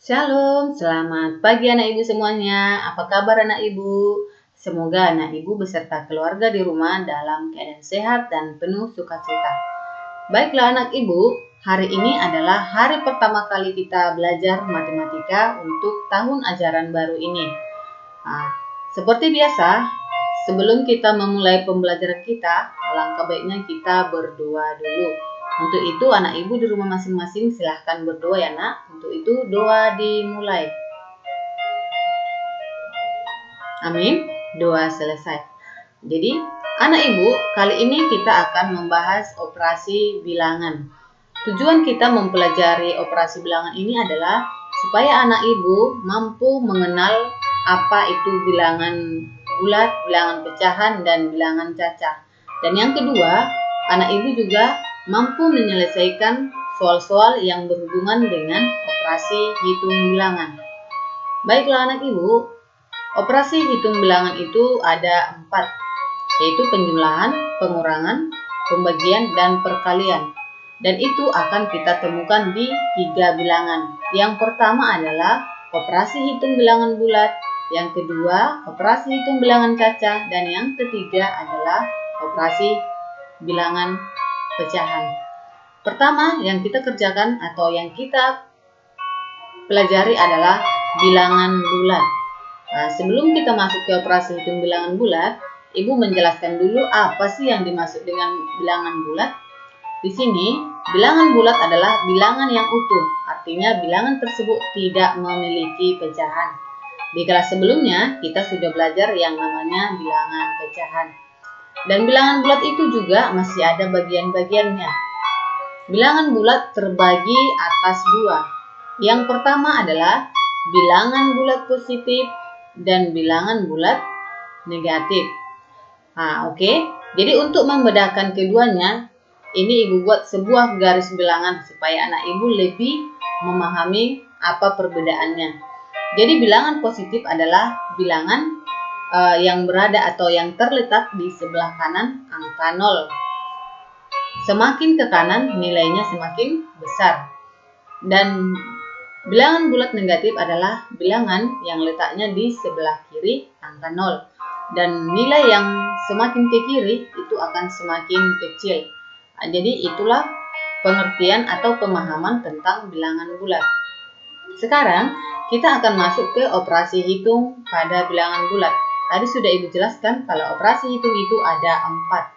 Shalom, selamat pagi anak ibu semuanya. Apa kabar anak ibu? Semoga anak ibu beserta keluarga di rumah dalam keadaan sehat dan penuh sukacita. Baiklah anak ibu, hari ini adalah hari pertama kali kita belajar matematika untuk tahun ajaran baru ini. Seperti biasa, sebelum kita memulai pembelajaran kita, alangkah baiknya kita berdoa dulu. Untuk itu anak ibu di rumah masing-masing silahkan berdoa ya nak. Untuk itu doa dimulai. Amin. Doa selesai. Jadi anak ibu, kali ini kita akan membahas operasi bilangan. Tujuan kita mempelajari operasi bilangan ini adalah supaya anak ibu mampu mengenal apa itu bilangan bulat, bilangan pecahan, dan bilangan cacah. Dan yang kedua, anak ibu juga mampu menyelesaikan soal-soal yang berhubungan dengan operasi hitung bilangan. Baiklah anak ibu, operasi hitung bilangan itu ada 4, yaitu penjumlahan, pengurangan, pembagian, dan perkalian. Dan itu akan kita temukan di 3 bilangan. Yang pertama adalah operasi hitung bilangan bulat, yang kedua operasi hitung bilangan cacah, dan yang ketiga adalah operasi bilangan pecahan. Pertama yang kita kerjakan atau yang kita pelajari adalah bilangan bulat. Sebelum kita masuk ke operasi hitung bilangan bulat, ibu menjelaskan dulu apa sih yang dimaksud dengan bilangan bulat. Di sini, bilangan bulat adalah bilangan yang utuh, artinya bilangan tersebut tidak memiliki pecahan. Di kelas sebelumnya, kita sudah belajar yang namanya bilangan pecahan. Dan bilangan bulat itu juga masih ada bagian-bagiannya. Bilangan bulat terbagi atas 2. Yang pertama adalah bilangan bulat positif dan bilangan bulat negatif. Oke. Jadi untuk membedakan keduanya, ini ibu buat sebuah garis bilangan supaya anak ibu lebih memahami apa perbedaannya. Jadi bilangan positif adalah bilangan yang berada atau yang terletak di sebelah kanan angka 0. Semakin ke kanan nilainya semakin besar. Dan bilangan bulat negatif adalah bilangan yang letaknya di sebelah kiri angka 0. Dan nilai yang semakin ke kiri itu akan semakin kecil. Jadi itulah pengertian atau pemahaman tentang bilangan bulat. Sekarang kita akan masuk ke operasi hitung pada bilangan bulat. Tadi sudah ibu jelaskan kalau operasi hitung itu ada 4.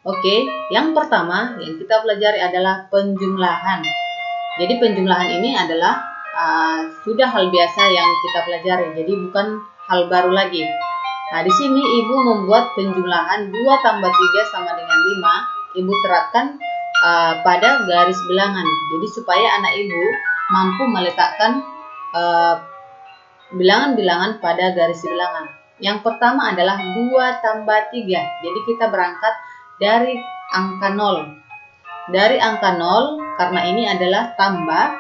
Oke, yang pertama yang kita pelajari adalah penjumlahan. Jadi penjumlahan ini adalah sudah hal biasa yang kita pelajari, jadi bukan hal baru lagi. Di sini ibu membuat penjumlahan 2 tambah 3 sama dengan 5. Ibu terapkan pada garis bilangan. Jadi supaya anak ibu mampu meletakkan bilangan-bilangan pada garis bilangan. Yang pertama adalah 2 tambah 3. Jadi kita berangkat dari angka 0. Dari angka 0, karena ini adalah tambah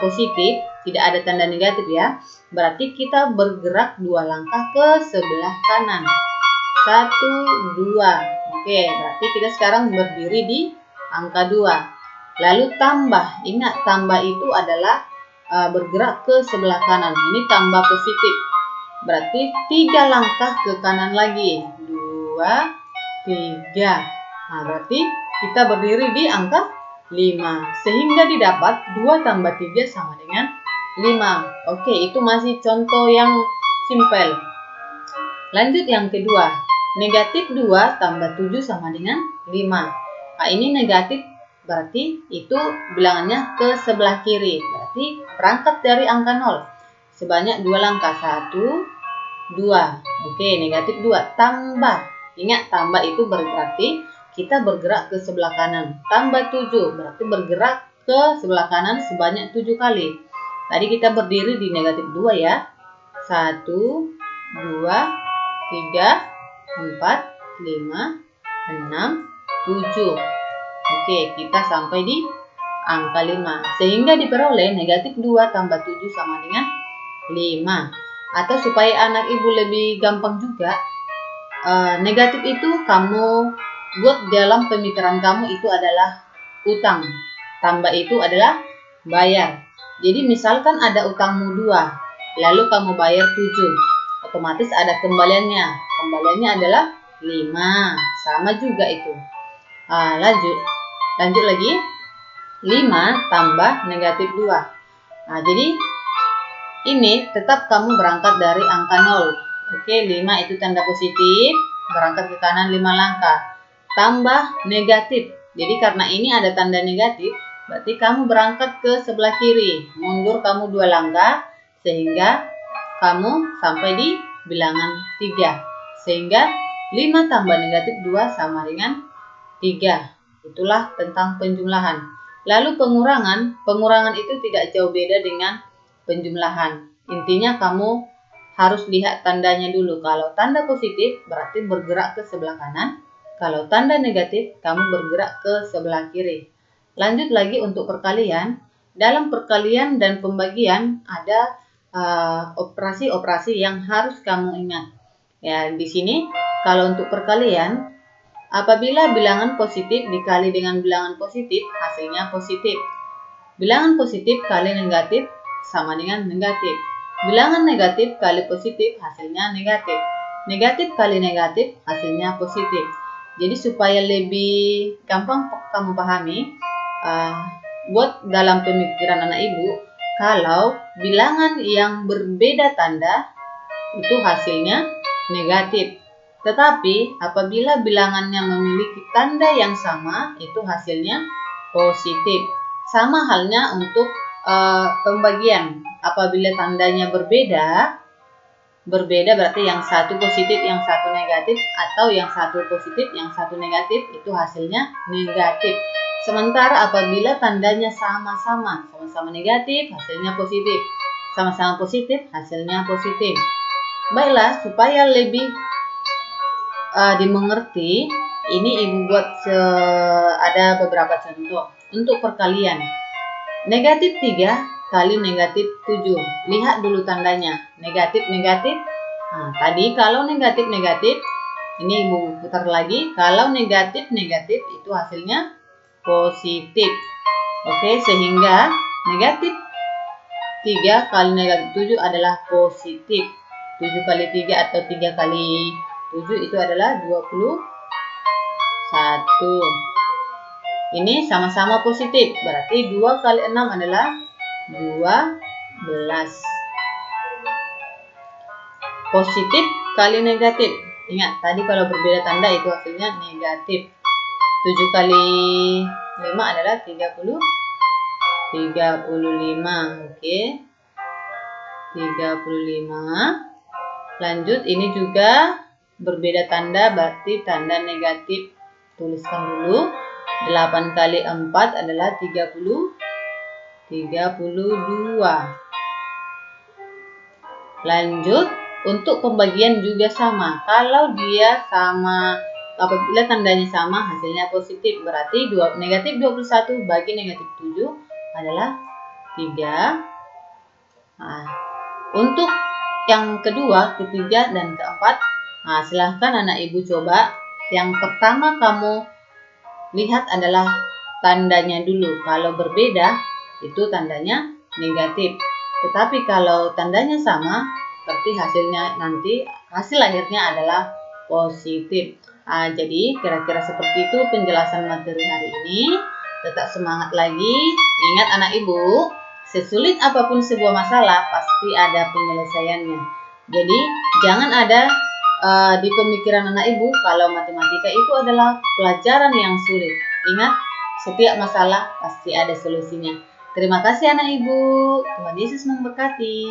positif, tidak ada tanda negatif ya. Berarti kita bergerak 2 langkah ke sebelah kanan. 1, 2. Oke, berarti kita sekarang berdiri di angka 2. Lalu tambah. Ingat, tambah itu adalah bergerak ke sebelah kanan. Ini tambah positif. Berarti 3 langkah ke kanan lagi. 2, 3. Berarti kita berdiri di angka 5. Sehingga didapat 2 tambah 3 sama dengan 5. Oke, itu masih contoh yang simpel. Lanjut yang kedua. Negatif 2 tambah 7 sama dengan 5. Ini negatif, berarti itu bilangannya ke sebelah kiri. Berarti berangkat dari angka 0. Sebanyak 2 langkah. 1, 2. Oke, negatif 2. Tambah. Ingat, tambah itu berarti kita bergerak ke sebelah kanan. Tambah 7. Berarti bergerak ke sebelah kanan sebanyak 7 kali. Tadi kita berdiri di negatif 2 ya. 1, 2, 3, 4, 5, 6, 7. Oke, kita sampai di angka 5. Sehingga diperoleh negatif 2 tambah 7 sama dengan 5. Atau supaya anak ibu lebih gampang juga, negatif itu kamu buat dalam pemikiran kamu itu adalah utang. Tambah itu adalah bayar. Jadi misalkan ada utangmu 2, lalu kamu bayar 7, otomatis ada kembaliannya. Kembaliannya adalah 5, sama juga itu. Lanjut lagi, 5 tambah negatif 2. Jadi ini tetap kamu berangkat dari angka 0. Oke, 5 itu tanda positif, berangkat ke kanan 5 langkah. Tambah negatif. Jadi karena ini ada tanda negatif, berarti kamu berangkat ke sebelah kiri. Mundur kamu 2 langkah, sehingga kamu sampai di bilangan 3. Sehingga 5 tambah negatif 2 sama dengan 3. Itulah tentang penjumlahan. Lalu pengurangan itu tidak jauh beda dengan penjumlahan. Intinya kamu harus lihat tandanya dulu. Kalau tanda positif berarti bergerak ke sebelah kanan. Kalau tanda negatif kamu bergerak ke sebelah kiri. Lanjut lagi untuk perkalian. Dalam perkalian dan pembagian ada operasi-operasi yang harus kamu ingat. Ya, di sini kalau untuk perkalian, apabila bilangan positif dikali dengan bilangan positif, hasilnya positif. Bilangan positif kali negatif sama dengan negatif. Bilangan negatif kali positif, hasilnya negatif. Negatif kali negatif, hasilnya positif. Jadi supaya lebih gampang kamu pahami, buat dalam pemikiran anak ibu, kalau bilangan yang berbeda tanda, itu hasilnya negatif. Tetapi apabila bilangannya memiliki tanda yang sama, itu hasilnya positif. Sama halnya untuk pembagian. Apabila tandanya berbeda berarti yang satu positif, yang satu negatif, atau yang satu positif, yang satu negatif, itu hasilnya negatif. Sementara apabila tandanya sama-sama negatif, hasilnya positif. Sama-sama positif, hasilnya positif. Baiklah, supaya lebih dimengerti, ini ibu buat ada beberapa contoh. Untuk perkalian, negatif 3 kali negatif 7. Lihat dulu tandanya, negatif-negatif. Tadi kalau negatif-negatif, ini ibu putar lagi. Kalau negatif-negatif itu hasilnya positif. Oke, sehingga negatif 3 kali negatif 7 adalah positif. 7 kali 3 atau 3 kali 7 itu adalah 21. Ini sama-sama positif, berarti 2 kali 6 adalah 12. Positif kali negatif. Ingat, tadi kalau berbeda tanda itu hasilnya negatif. 7 kali 5 adalah 35. Oke. 35. Lanjut, ini juga berbeda tanda, berarti tanda negatif. Tuliskan dulu. 8 kali 4 adalah 32. Lanjut, untuk pembagian juga sama. Kalau dia sama, apabila tandanya sama, hasilnya positif. Berarti negatif 21 bagi negatif 7 adalah 3. Untuk yang kedua, ketiga, dan keempat, silahkan anak ibu coba. Yang pertama kamu lihat adalah tandanya dulu. Kalau berbeda, itu tandanya negatif. Tetapi kalau tandanya sama, berarti hasil akhirnya adalah positif. Jadi kira-kira seperti itu penjelasan materi hari ini. Tetap semangat lagi. Ingat anak ibu, sesulit apapun sebuah masalah, pasti ada penyelesaiannya. Jadi jangan ada di pemikiran anak ibu kalau matematika itu adalah pelajaran yang sulit. Ingat, setiap masalah pasti ada solusinya. Terima kasih anak ibu. Tuhan Yesus memberkati.